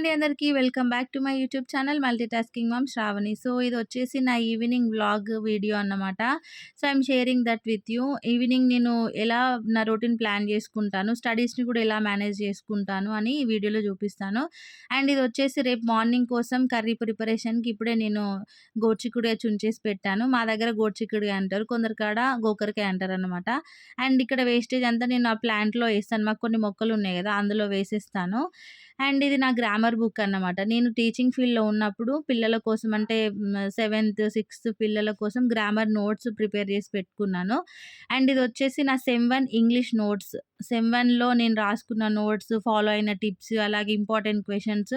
అండి అందరికీ. Welcome back to my YouTube channel multitasking mom Shravani. So, ఇదొచ్చేసి నా ఈవినింగ్ వ్లాగ్ వీడియో అన్నమాట. So, I'm sharing that with you. Evening నేను ఎలా నా రొటీన్ ప్లాన్ చేసుకుంటాను, స్టడీస్‌ని కూడా ఎలా మేనేజ్ చేసుకుంటాను అని ఈ వీడియోలో చూపిస్తాను. అండ్ ఇదొచ్చేసి రేపు మార్నింగ్ కోసం కర్రీ ప్రిపరేషన్‌కి ఇప్పుడే నేను గోరుచిక్కుడుకాయ చుంచేసి పెట్టాను. మా దగ్గర గోరుచిక్కుడుకాయ అంటారు. కొందరి కాడ గోకరకాయ అంటారనమాట. అండ్ ఇక్కడ వేస్టేజ్ అంతా నేను ఆ ప్లాంట్‌లో ఏస్తాను. మాకు కొన్ని మొక్కలున్నాయి గదా! అందులో వేసేస్తాను. అండ్ ఇది నా గ్రామర్ బుక్ అన్నమాట. నేను టీచింగ్ ఫీల్డ్‌లో ఉన్నప్పుడు పిల్లల కోసం అంటే సెవెంత్, సిక్స్త్ పిల్లల కోసం గ్రామర్ నోట్స్ ప్రిపేర్ చేసి పెట్టుకున్నాను. అండ్ ఇదొచ్చేసి నా సెమ్ 1 ఇంగ్లీష్ నోట్స్. సెమ్ 1లో నేను రాసుకున్న నోట్స్, ఫాలో అయిన టిప్స్, అలాగే ఇంపార్టెంట్ క్వెషన్స్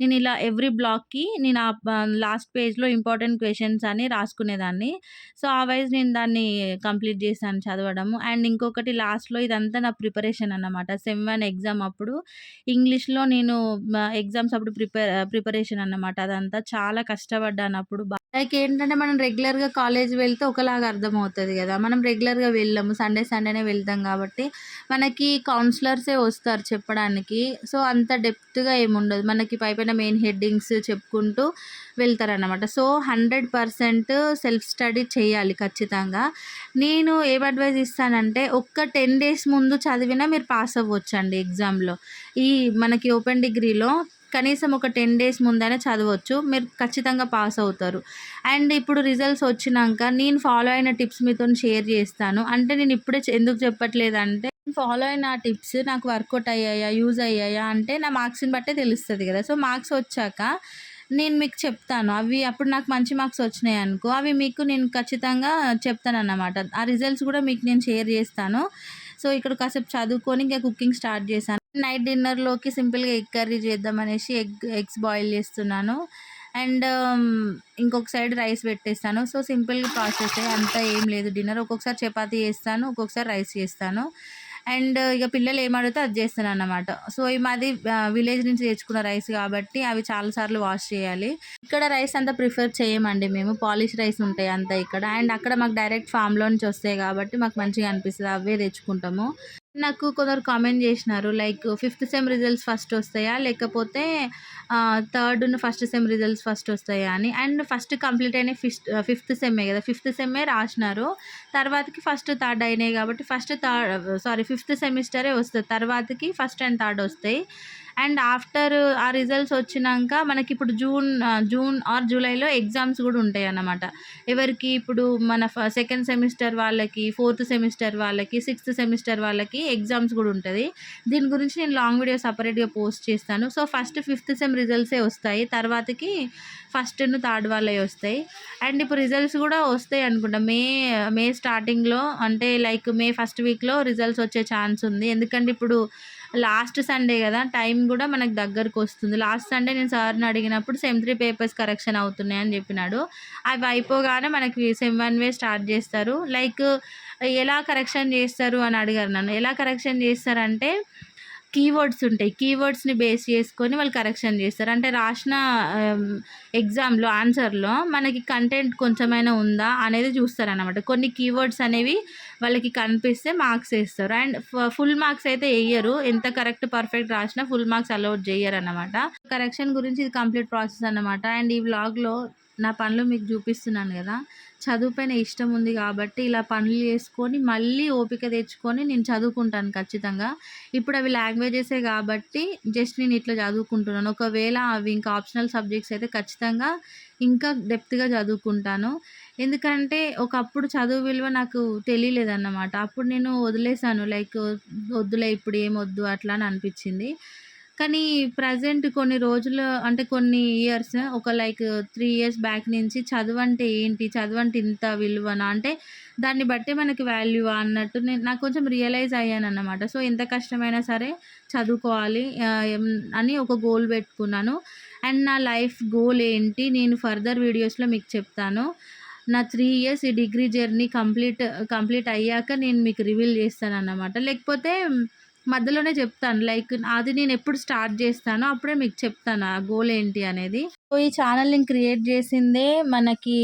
నేను ఇలా ఎవ్రీ బ్లాక్‌కి నేను లాస్ట్ పేజ్‌లో ఇంపార్టెంట్ క్వెషన్స్ అని రాసుకునేదాన్ని. సో, ఆ వైస్ నేను దాన్ని కంప్లీట్ చేశాను చదవడము. అండ్ ఇంకొకటి లాస్ట్‌లో ఇదంతా నా ప్రిపరేషన్ అన్నమాట. సెమ్ 1 ఎగ్జామ్ అప్పుడు ఇంగ్లీష్‌లో నేను ఎగ్జామ్స్ అప్పుడు ప్రిపరేషన్ అన్నమాట. అదంతా చాలా కష్టపడ్డానప్పుడు. లైక్ ఏంటంటే మనం రెగ్యులర్‌గా కాలేజ్ వెళ్తే ఒకలాగా అర్థమవుతది గదా! మనం రెగ్యులర్‌గా వెళ్ళము. సండేనే వెళ్తాం గాబట్టి మనకి కౌన్సిలర్సే వస్తారు చెప్పడానికి. సో, అంత డెప్త్‌గా ఏముండదు. మనకి పైపైన మెయిన్ హెడ్డింగ్స్ చెప్పుకుంటూ వెళ్తారనమాట. సో, 100% సెల్ఫ్ స్టడీ చేయాలి ఖచ్చితంగా. నేను ఏం అడ్వైస్ ఇస్తానంటే ఒక్క 10 డేస్ ముందు చదివినా మీరు పాస్ అవ్వొచ్చండి ఎగ్జామ్‌లో. ఈ మనకి ఓపెన్ డిగ్రీలో కనీసం ఒక 10 డేస్ ముందైనా చదవచ్చు. మీరు ఖచ్చితంగా పాస్ అవుతారు. అండ్ ఇప్పుడు రిజల్ట్స్ వచ్చినంక నేను ఫాలో అయిన టిప్స్ మీతోని షేర్ చేస్తాను. అంటే నేను ఇప్పుడే ఎందుకు చెప్పట్లేదంటే ఫాలో అయిన ఆ టిప్స్ నాకు వర్కౌట్ అయ్యాయా, యూజ్ అయ్యాయా అంటే నా మార్క్స్‌ని బట్టే తెలుస్తది గదా! సో, మార్క్స్ వచ్చాక నేను మీకు చెప్తాను. అప్పుడు నాకు మంచి మార్క్స్ వచ్చినాయనుకో అవి మీకు నేను ఖచ్చితంగా చెప్తానన్నమాట. ఆ రిజల్ట్స్ కూడా మీకు నేను షేర్ చేస్తాను. సో, ఇక్కడ కాసేపు చదువుకొని ఇంక కుకింగ్ స్టార్ట్ చేశాను. నైట్ డిన్నర్‌లోకి సింపుల్‌గా ఎగ్ కర్రీ చేద్దామనేసి ఎగ్స్ బాయిల్ చేస్తున్నాను. అండ్ ఇంకొక సైడ్ రైస్ పెట్టేస్తాను. సో, సింపుల్‌గా ప్రాసెసే అంతా ఏం లేదు డిన్నర్. ఒక్కొక్కసారి చపాతీ చేస్తాను, ఒక్కొక్కసారి రైస్ చేస్తాను. అండ్ ఇక పిల్లలు ఏమడిగితే అది చేస్తానన్నమాట. సో, మాది విలేజ్ నుంచి తెచ్చుకున్న రైస్ కాబట్టి అవి చాలా సార్లు వాష్ చేయాలి. ఇక్కడ రైస్ అంతా ప్రిఫర్ చేయమండి మేము. పాలిష్ రైస్ ఉంటాయి అంతా ఇక్కడ. అండ్ అక్కడ మాకు డైరెక్ట్ ఫామ్‌లో నుంచి వస్తాయి కాబట్టి మాకు మంచిగా అనిపిస్తది. అవే తెచ్చుకుంటాము. నాకు కొందరు కామెంట్ చేసినారు like fifth sem results first వస్తాయా? లేకపోతే ఫస్ట్ సెమ్ రిజల్ట్స్ ఫస్ట్ వస్తాయా అని. అండ్ ఫస్ట్ కంప్లీట్ అయినయి ఫిఫ్త్ సెమ్మే కదా! ఫిఫ్త్ సెమ్మే రాసినారు. తర్వాతకి ఫస్ట్, థర్డ్ అయినాయి కాబట్టి ఫిఫ్త్ సెమిస్టరే వస్తది. తర్వాతకి ఫస్ట్ అండ్ థర్డ్ వస్తాయి. అండ్ ఆఫ్టర్ ఆ రిజల్ట్స్ వచ్చినంక మనకిప్పుడు జూన్ ఆర్ జూలైలో ఎగ్జామ్స్ కూడా ఉంటాయన్నమాట. ఎవరికి ఇప్పుడు మన సెకండ్ సెమిస్టర్ వాళ్ళకి, ఫోర్త్ సెమిస్టర్ వాళ్ళకి, సిక్స్త్ సెమిస్టర్ వాళ్ళకి ఎగ్జామ్స్ కూడా ఉంటది. దీని గురించి నేను లాంగ్ వీడియో సెపరేట్‌గా పోస్ట్ చేస్తాను. సో, ఫస్ట్ ఫిఫ్త్ సెమ్ రిజల్ట్సే వస్తాయి. తర్వాతకి ఫస్ట్‌ను థర్డ్ వాళ్ళయి వస్తాయి. అండ్ ఇప్పుడు రిజల్ట్స్ కూడా వస్తాయి అనుకుంటా. మే స్టార్టింగ్‌లో అంటే లైక్ మే ఫస్ట్ వీక్‌లో రిజల్ట్స్ వచ్చే ఛాన్స్ ఉంది. ఎందుకంటే ఇప్పుడు లాస్ట్ సండే కదా! టైం కూడా మనకు దగ్గరకొస్తుంది. లాస్ట్ సండే నేను సార్‌ని అడిగినప్పుడు సెమ్ 3 పేపర్స్ కరెక్షన్ అవుతున్నాయని చెప్పినాడు. అవి అయిపోగానే మనకి సెమ్ 1వే స్టార్ట్ చేస్తారు. లైక్ ఎలా కరెక్షన్ చేస్తారు అని అడిగారు నన్ను. ఎలా కరెక్షన్ చేస్తారంటే కీవర్డ్స్ ఉంటాయి. కీవర్డ్స్‌ని బేస్ చేసుకొని వాళ్ళు కరెక్షన్ చేస్తారు. అంటే రాసిన ఎగ్జామ్‌లో ఆన్సర్‌లో మనకి కంటెంట్ కొంచెమైనా ఉందా అనేది చూస్తారనమాట. కొన్ని కీవర్డ్స్ అనేవి వాళ్ళకి కనిపిస్తే మార్క్స్ ఏస్తారు. అండ్ ఫుల్ మార్క్స్ అయితే ఎయ్యరు. ఎంత పర్ఫెక్ట్ రాసినా ఫుల్ మార్క్స్ అలౌడ్ జెయ్యరనమాట. కరెక్షన్ గురించి ఇది కంప్లీట్ ప్రాసెస్ అన్నమాట. అండ్ ఈ వ్లాగ్‌లో నా పనులు మీకు చూపిస్తున్నాను గదా! చదువు పైన ఇష్టం ఉంది కాబట్టి ఇలా పనులు చేసుకొని మళ్ళీ ఓపిక తెచ్చుకొని నేను చదువుకుంటాను ఖచ్చితంగా. ఇప్పుడు అవి లాంగ్వేజెసే కాబట్టి జస్ట్ నేను ఇట్లా చదువుకుంటున్నాను. ఒకవేళ అవి ఇంకా ఆప్షనల్ సబ్జెక్ట్స్ అయితే ఖచ్చితంగా ఇంకా డెప్త్‌గా చదువుకుంటాను. ఎందుకంటే ఒకప్పుడు చదువు విలువ నాకు తెలియలేదన్నమాట. అప్పుడు నేను వదిలేసాను. లైక్ వద్దులే ఇప్పుడు ఏమొద్దు అట్లా అని అనిపించింది. కానీ ప్రెజెంట్ కొన్ని రోజులు అంటే కొన్ని ఇయర్స్ ఒక లైక్ 3 ఇయర్స్ బ్యాక్ నుంచి చదువంటే ఏంటి? చదువంటే ఇంత విలువనా? అంటే దాన్ని బట్టే మనకి వాల్యూవా అన్నట్టు నాకు కొంచెం రియలైజ్ అయ్యానన్నమాట. సో, ఎంత కష్టమైనా సరే చదువుకోవాలి అని ఒక గోల్ పెట్టుకున్నాను. అండ్ నా లైఫ్ గోల్ ఏంటి? నేను ఫర్దర్ వీడియోస్‌లో మీకు చెప్తాను. నా 3 ఇయర్స్ ఈ డిగ్రీ జర్నీ కంప్లీట్ అయ్యాక నేను మీకు రివీల్ చేస్తానన్నమాట. లేకపోతే మధ్యలోనే చెప్తాను. లైక్ అది నేనెప్పుడు స్టార్ట్ జేస్తానో అప్పుడే మీకు చెప్తాను ఆ గోల్ ఏంటి అనేది. సో, ఈ ఛానల్ నేను క్రియేట్ చేసిందే మనకి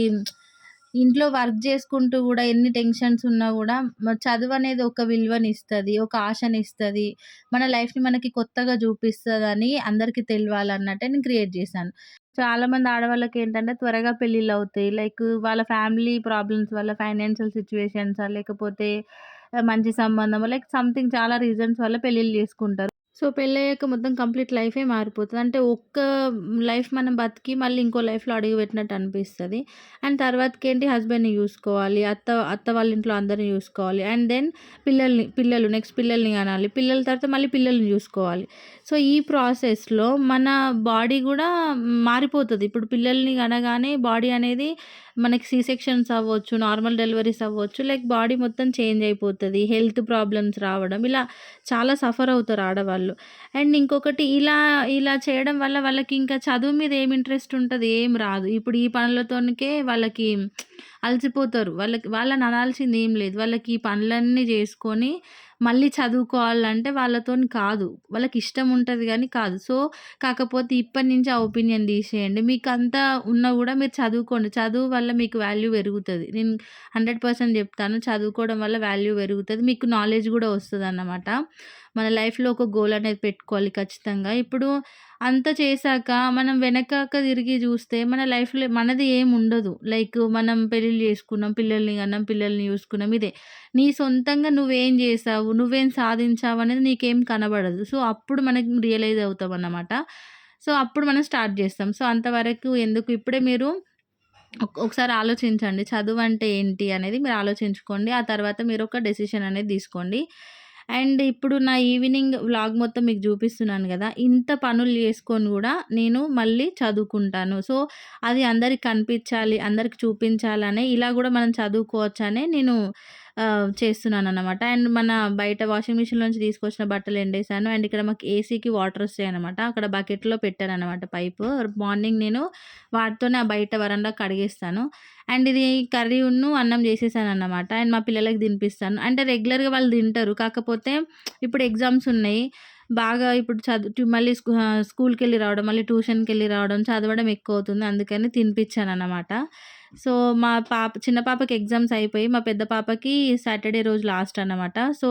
ఇంట్లో వర్క్ జేసుకుంటూ గూడా ఎన్ని టెన్షన్స్ ఉన్నా గూడా చదువనేది ఒక విలువనిస్తది. ఒక ఆశనిస్తది. మన లైఫ్‌ని మనకి కొత్తగా జూపిస్తదని అందరికి తెలవాలన్నట్టే నేను క్రియేట్ జేశాను. చాలామంది ఆడవాళ్ళకేంటంటే త్వరగా పెళ్ళిళ్ళవుతాయి. లైక్ వాళ్ళ ఫ్యామిలీ ప్రాబ్లమ్స్ వల్ల, ఫైనాన్షియల్ సిట్యుయేషన్సా లేకపోతే మంచి సంబంధమో లైక్ సంథింగ్ చాలా రీజన్స్ వల్ల పెళ్ళిళ్ళు జేసుకుంటారు. సో, పెళ్ళయ్యాక మొత్తం కంప్లీట్ లైఫే మారిపోతది. అంటే ఒక్క లైఫ్ మనం బతికి మళ్ళీ ఇంకో లైఫ్‌లో అడుగుపెట్టినట్టు అనిపిస్తది. అండ్ తర్వాతకేంటి హస్బెండ్‌ని జూసుకోవాలి. అత్త వాళ్ళ ఇంట్లో అందరిని జూసుకోవాలి. అండ్ దెన్ నెక్స్ట్ పిల్లల్ని కనాలి. పిల్లల తర్వాత మళ్ళీ పిల్లల్ని జూసుకోవాలి. సో, ఈ ప్రాసెస్‌లో మన బాడీ గూడా మారిపోతది. ఇప్పుడు పిల్లల్ని కనగానే బాడీ అనేది మనకి సి సెక్షన్స్ అవ్వచ్చు, నార్మల్ డెలివరీస్ అవ్వచ్చు. లైక్ బాడీ మొత్తం చేంజ్ అయిపోతది. హెల్త్ ప్రాబ్లమ్స్ రావడం ఇలా చాలా సఫర్ అవుతారు ఆడవాళ్ళు. అండ్ ఇంకొకటి ఇలా చేయడం వల్ల వాళ్ళకి ఇంకా చదువు మీద ఏం ఇంట్రెస్ట్ ఉంటది? ఏం రాదు. ఇప్పుడు ఈ పనులతోనికే వాళ్ళకి అలసిపోతారు. వాళ్ళని అనాల్సింది ఏం లేదు. వాళ్ళకి ఈ పనులన్నీ జేసుకొని మళ్ళీ చదువుకోవాలంటే వాళ్ళతోని కాదు. వాళ్ళకిష్టం ఉంటది గానీ కాదు. సో, కాకపోతే ఇప్పటి నుంచి ఆ ఒపీనియన్ తీసేయండి. మీకంతా ఉన్నా గూడా మీరు చదువుకోండి. చదువు వల్ల మీకు వాల్యూ పెరుగుతది. నేను 100% చెప్తాను. చదువుకోవడం వల్ల వాల్యూ పెరుగుతది. మీకు నాలెడ్జ్ గూడా వస్తదన్నమాట. మన లైఫ్‌లో ఒక గోల్ అనేది పెట్టుకోవాలి ఖచ్చితంగా. ఇప్పుడు అంత చేశాక మనం వెనకాక తిరిగి జూస్తే మన లైఫ్‌లో మనది ఏముండదు. లైక్ మనం పెళ్ళిళ్ళు చేసుకున్నాం, పిల్లల్ని కన్నాం, పిల్లల్ని చూసుకున్నాం ఇదే. నీ సొంతంగా నువ్వేం జేశావు, నువ్వేం సాధించావనేది నీకేం కనబడదు. సో, అప్పుడు మనకి రియలైజ్ అవుతామన్నమాట. సో, అప్పుడు మనం స్టార్ట్ జేస్తాం. సో, అంతవరకు ఎందుకు ఇప్పుడే మీరు ఒకసారి ఆలోచించండి. చదువంటే ఏంటి అనేది మీరు ఆలోచించుకోండి. ఆ తర్వాత మీరొక డెసిషన్ అనేది తీసుకోండి. అండ్ ఇప్పుడు నా ఈవినింగ్ వ్లాగ్ మొత్తం మీకు చూపిస్తున్నాను గదా! ఇంత పనులు చేసుకొని గూడా నేను మళ్ళీ చదువుకుంటాను. సో, అది అందరికి కనిపించాలి, అందరికి చూపించాలనే ఇలా గూడా మనం చదువుకోవచ్చనే నేను చేస్తున్నాననమాట. అండ్ మన బయట వాషింగ్ మిషన్‌లోంచి తీసుకొచ్చిన బట్టలు ఎండేసాను. అండ్ ఇక్కడ మాకు ఏసీకి వాటర్ వస్తాయనమాట. అక్కడ బకెట్‌లో పెట్టాననమాట పైపు. మార్నింగ్ నేను వాటితోనే ఆ బయట వరండా కడిగేస్తాను. అండ్ ఇది అన్నం చేసేసానన్నమాట. అండ్ మా పిల్లలకి తినిపిస్తాను. అంటే రెగ్యులర్‌గా వాళ్ళు తింటారు. కాకపోతే ఇప్పుడు ఎగ్జామ్స్ ఉన్నాయి. బాగా ఇప్పుడు మళ్ళీ స్కూల్‌కెళ్ళి రావడం, మళ్ళీ ట్యూషన్‌కెళ్ళి రావడం, చదవడం ఎక్కువవుతుంది. అందుకని తినిపించానన్నమాట. సో, చిన్న పాపకి ఎగ్జామ్స్ అయిపోయి, మా పెద్ద పాపకి సాటర్‌డే రోజు లాస్ట్ అన్నమాట. సో,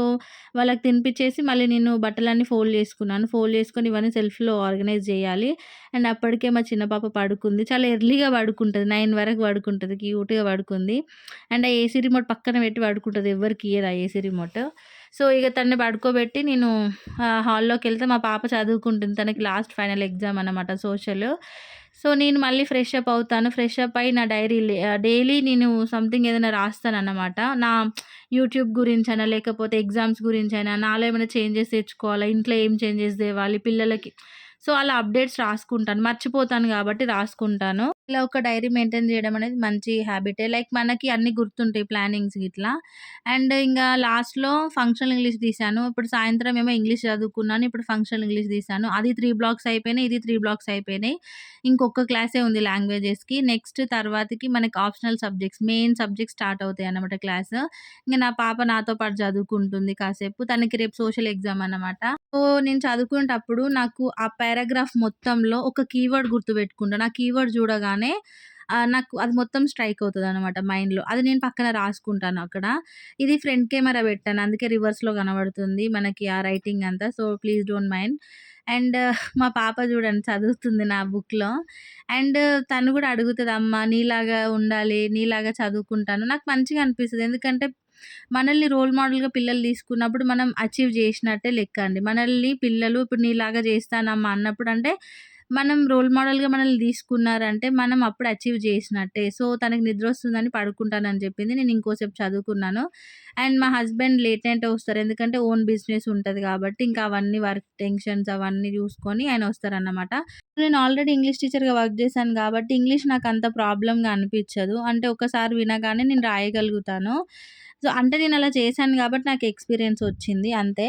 వాళ్ళకి తినిపించేసి మళ్ళీ నేను బట్టలన్నీ ఫోల్డ్ చేసుకున్నాను. ఫోల్డ్ చేసుకొని ఇవన్నీ సెల్ఫ్‌లో ఆర్గనైజ్ చేయాలి. అండ్ అప్పటికే మా చిన్న పాప పడుకుంది. చాలా ఎర్లీగా పడుకుంటది. 9 వరకు పడుకుంటది. క్యూట్‌గా పడుకుంది. అండ్ ఆ ఏసీ రిమోట్ పక్కన పెట్టి పడుకుంటది. ఎవ్వరికీ ఇయ్యదు ఆ ఏసీ రిమోట్. సో, ఇగ తనని పడుకోబెట్టి నేను హాల్లోకెళ్తే మా పాప చదువుకుంటుంది. తనకి లాస్ట్ ఫైనల్ ఎగ్జామ్ అన్నమాట సోషల్. సో, నేను మళ్ళీ ఫ్రెష్ అప్ అవుతాను. ఫ్రెష్ అప్ అయ్యి నా డైలీ నేను సంథింగ్ ఏదైనా రాస్తానన్నమాట. నా యూట్యూబ్ గురించైనా, లేకపోతే ఎగ్జామ్స్ గురించైనా, నాలో ఏమైనా చేంజెస్ తెచ్చుకోవాలా, ఇంట్లో ఏం చేంజెస్ తేవాలి పిల్లలకి. సో, అలా అప్డేట్స్ రాసుకుంటాను. మర్చిపోతాను గాబట్టి రాసుకుంటాను. ఇలా ఒక డైరీ మెయింటైన్ జేయడం అనేది మంచి హ్యాబిటే. లైక్ మనకి అన్నీ గుర్తుంటాయి ప్లానింగ్స్ గిట్లా. అండ్ ఇంగా లాస్ట్‌లో ఫంక్షనల్ ఇంగ్లీష్ తీశాను. ఇప్పుడు సాయంత్రం ఏమో ఇంగ్లీష్ చదువుకున్నాను. ఇప్పుడు ఫంక్షనల్ ఇంగ్లీష్ తీశాను. అది 3 బ్లాక్స్ అయిపోయినాయి. ఇది 3 బ్లాక్స్ అయిపోయినాయి. ఇంకొక క్లాసే ఉంది లాంగ్వేజెస్‌కి. నెక్స్ట్ తర్వాతకి మనకి optional subjects, main subjects start అవుతాయన్నమాట క్లాస్. ఇంక నా పాప నాతో పాటు చదువుకుంటుంది కాసేపు. తనకి రేపు సోషల్ ఎగ్జామ్ అన్నమాట. సో, నేను చదువుకునేటప్పుడు నాకు ఆ పారాగ్రాఫ్ మొత్తంలో ఒక కీవర్డ్ గుర్తుపెట్టుకుంటాను. ఆ కీవర్డ్ చూడగానే నాకు అది మొత్తం స్ట్రైక్ అవుతదనమాట మైండ్‌లో. అది నేను పక్కన రాసుకుంటాను అక్కడ. ఇది ఫ్రంట్ కెమెరా పెట్టాను. అందుకే రివర్స్‌లో కనబడుతుంది మనకి ఆ రైటింగ్ అంతా. So, please don't mind. And మా పాప చూడండి చదువుతుంది నా బుక్‌లో. అండ్ తను కూడా అడుగుతది, "అమ్మ నీలాగా ఉండాలి, నీలాగా చదువుకుంటాను." నాకు మంచిగా అనిపిస్తది. ఎందుకంటే మనల్ని రోల్ మోడల్‌గా పిల్లలు తీసుకున్నప్పుడు మనం అచీవ్ జేసినట్టే లెక్క అండి. మనల్ని పిల్లలు ఇప్పుడు నీలాగా చేస్తానమ్మా అన్నప్పుడు అంటే మనం రోల్ మోడల్‌గా మనల్ని తీసుకున్నారంటే మనం అప్పుడు అచీవ్ చేసినట్టే. సో, తనకి నిద్రొస్తుందని పడుకుంటానని చెప్పింది. నేను ఇంకోసేపు చదువుకున్నాను. అండ్ మా హస్బెండ్ లేట్ నైటే వస్తారు. ఎందుకంటే ఓన్ బిజినెస్ ఉంటది కాబట్టి ఇంకా అవన్నీ వర్క్ టెన్షన్స్ అవన్నీ చూసుకొని ఆయన వస్తారన్నమాట. నేను ఆల్రెడీ ఇంగ్లీష్ టీచర్‌గా వర్క్ చేశాను కాబట్టి ఇంగ్లీష్ నాకంత ప్రాబ్లమ్‌గా అనిపిచ్చదు. అంటే ఒక్కసారి వినగానే నేను రాయగలుగుతాను. సో, అంటే నేనలా చేశాను గాబట్టి నాకు ఎక్స్‌పీరియన్స్ ఒచ్చింది అంతే.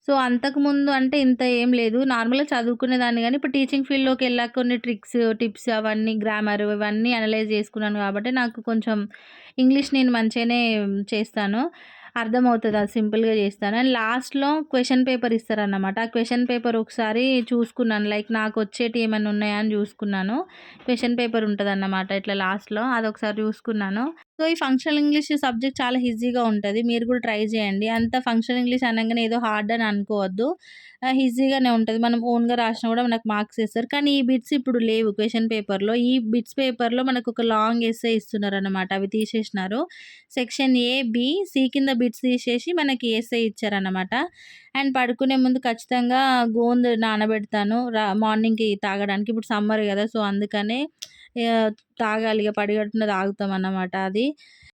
సో, అంతకుముందు అంటే ఇంత ఏం లేదు. నార్మల్‌గా చదువుకునేదాన్ని గానీ, ఇప్పుడు టీచింగ్ ఫీల్డ్‌లోకెళ్ళాక కొన్ని ట్రిక్స్, టిప్స్ అవన్నీ గ్రామర్ ఇవన్నీ అనలైజ్ చేసుకున్నాను గాబట్టి, నాకు కొంచెం ఇంగ్లీష్ నేను మంచిగానే చేస్తాను. అర్థమవుతది. అది సింపుల్‌గా చేస్తాను. అండ్ లాస్ట్‌లో క్వెషన్ పేపర్ ఇస్తారన్నమాట. ఆ క్వెషన్ పేపర్ ఒకసారి చూసుకున్నాను. లైక్ నాకొచ్చేటియి ఏమన్నా ఉన్నాయా అని జూసుకున్నాను. క్వెషన్ పేపర్ ఉంటదన్నమాట ఇట్లా లాస్ట్‌లో. అదొకసారి జూసుకున్నాను. సో, ఈ ఫంక్షనల్ ఇంగ్లీష్ సబ్జెక్ట్ చాలా ఈజీగా ఉంటది. మీరు కూడా ట్రై చేయండి. అంత ఫంక్షనల్ ఇంగ్లీష్ అనంగానే ఏదో హార్డ్ అని అనుకోవద్దు. ఈజీగానే ఉంటది. మనం ఓన్‌గా రాసినా కూడా మనకు మార్క్స్ ఇస్తారు. కానీ ఈ బిట్స్ ఇప్పుడు లేవు క్వెషన్ పేపర్‌లో. ఈ బిట్స్ పేపర్‌లో మనకొక లాంగ్ ఎస్సే ఇస్తున్నారనమాట. అవి తీసేసినారు. సెక్షన్ ఏ, బి, సి కింద బిట్స్ తీసేసి మనకి ఎస్సే ఇచ్చారనమాట. అండ్ పడుకునే ముందు ఖచ్చితంగా గోంద్ నానబెడతాను. మార్నింగ్‌కి తాగడానికి. ఇప్పుడు సమ్మర్ గదా! సో, అందుకనే ఆహ్, తాగాలి ఇగ పడిగడుపున తాగుతామన్నమాట అది.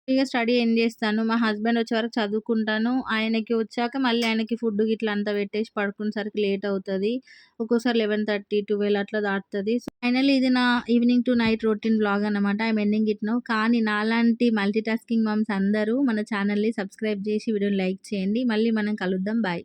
ఇగ స్టడీ ఎండ్ జేస్తాను. మా హస్బెండ్ వచ్చే వరకు చదువుకుంటాను. ఆయనకి వచ్చాక మళ్ళీ ఆయనకి ఫుడ్ గిట్లా అంతా పెట్టేసి పడుకునేసరికి లేట్ అవుతది. ఒక్కోసారి 11:30, 12 అట్లా దాటుతది. సో, ఫైనల్లీ ఇది నా evening to night routine vlog అన్నమాట. I'm ending it now. కానీ నాలాంటి మల్టీ టాస్కింగ్ మామ్స్ అందరూ మన ఛానెల్‌ని సబ్స్క్రైబ్ జేసి వీడియోని లైక్ చేయండి. మళ్ళీ మనం కలుద్దాం. బాయ్.